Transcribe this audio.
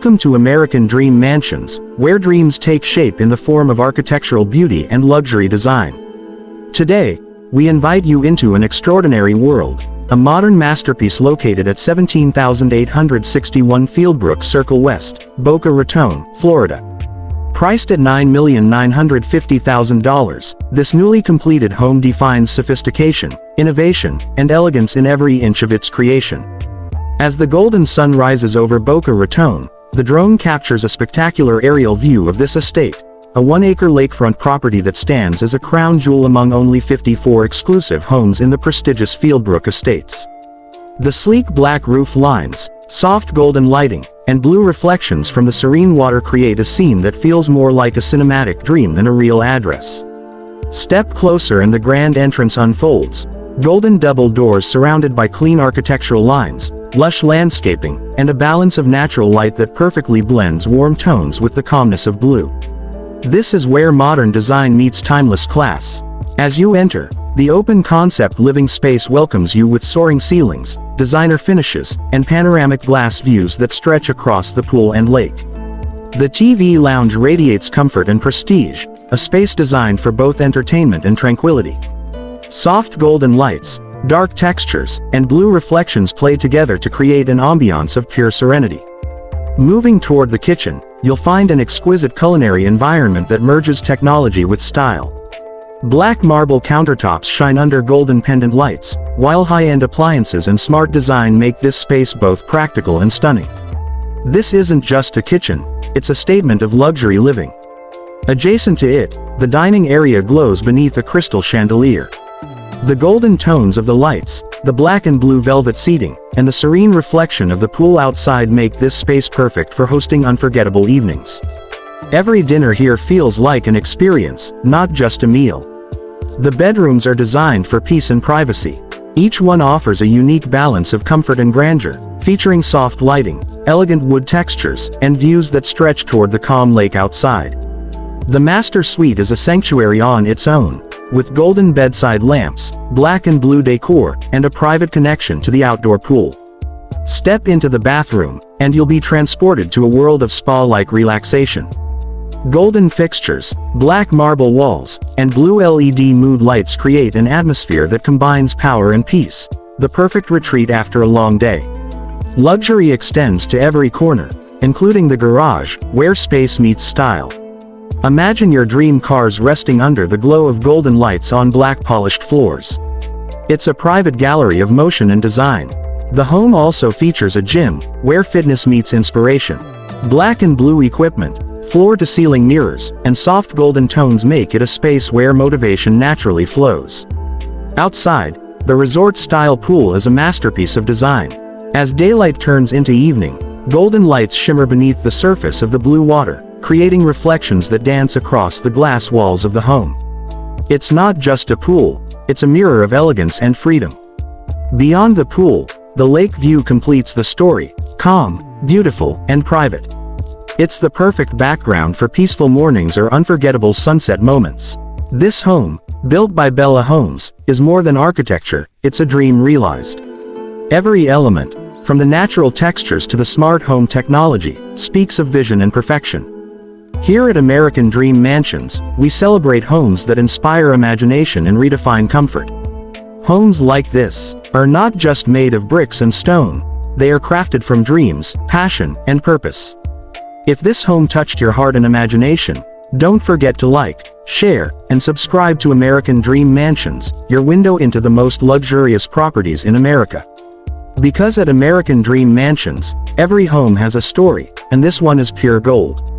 Welcome to American Dream Mansions, where dreams take shape in the form of architectural beauty and luxury design. Today, we invite you into an extraordinary world, a modern masterpiece located at 17,861 Fieldbrook Circle West, Boca Raton, Florida. Priced at $9,950,000, this newly completed home defines sophistication, innovation, and elegance in every inch of its creation. As the golden sun rises over Boca Raton, the drone captures a spectacular aerial view of this estate, a 1-acre lakefront property that stands as a crown jewel among only 54 exclusive homes in the prestigious Fieldbrook Estates. The sleek black roof lines, soft golden lighting, and blue reflections from the serene water create a scene that feels more like a cinematic dream than a real address. Step closer and the grand entrance unfolds, golden double doors surrounded by clean architectural lines, lush landscaping, and a balance of natural light that perfectly blends warm tones with the calmness of blue. This is where modern design meets timeless class. As you enter, the open-concept living space welcomes you with soaring ceilings, designer finishes, and panoramic glass views that stretch across the pool and lake. The TV lounge radiates comfort and prestige, a space designed for both entertainment and tranquility. Soft golden lights, dark textures, and blue reflections play together to create an ambiance of pure serenity. Moving toward the kitchen, you'll find an exquisite culinary environment that merges technology with style. Black marble countertops shine under golden pendant lights, while high-end appliances and smart design make this space both practical and stunning. This isn't just a kitchen, it's a statement of luxury living. Adjacent to it, the dining area glows beneath a crystal chandelier. The golden tones of the lights, the black and blue velvet seating, and the serene reflection of the pool outside make this space perfect for hosting unforgettable evenings. Every dinner here feels like an experience, not just a meal. The bedrooms are designed for peace and privacy. Each one offers a unique balance of comfort and grandeur, featuring soft lighting, elegant wood textures, and views that stretch toward the calm lake outside. The master suite is a sanctuary on its own, with golden bedside lamps, black and blue decor, and a private connection to the outdoor pool. Step into the bathroom, and you'll be transported to a world of spa-like relaxation. Golden fixtures, black marble walls, and blue LED mood lights create an atmosphere that combines power and peace, the perfect retreat after a long day. Luxury extends to every corner, including the garage, where space meets style. Imagine your dream cars resting under the glow of golden lights on black polished floors. It's a private gallery of motion and design. The home also features a gym, where fitness meets inspiration. Black and blue equipment, floor-to-ceiling mirrors, and soft golden tones make it a space where motivation naturally flows. Outside, the resort-style pool is a masterpiece of design. As daylight turns into evening, golden lights shimmer beneath the surface of the blue water, creating reflections that dance across the glass walls of the home. It's not just a pool, it's a mirror of elegance and freedom. Beyond the pool, the lake view completes the story, calm, beautiful, and private. It's the perfect background for peaceful mornings or unforgettable sunset moments. This home, built by Bella Homes, is more than architecture, it's a dream realized. Every element, from the natural textures to the smart home technology, speaks of vision and perfection. Here at American Dream Mansions, we celebrate homes that inspire imagination and redefine comfort. Homes like this are not just made of bricks and stone, they are crafted from dreams, passion, and purpose. If this home touched your heart and imagination, don't forget to like, share, and subscribe to American Dream Mansions, your window into the most luxurious properties in America. Because at American Dream Mansions, every home has a story, and this one is pure gold.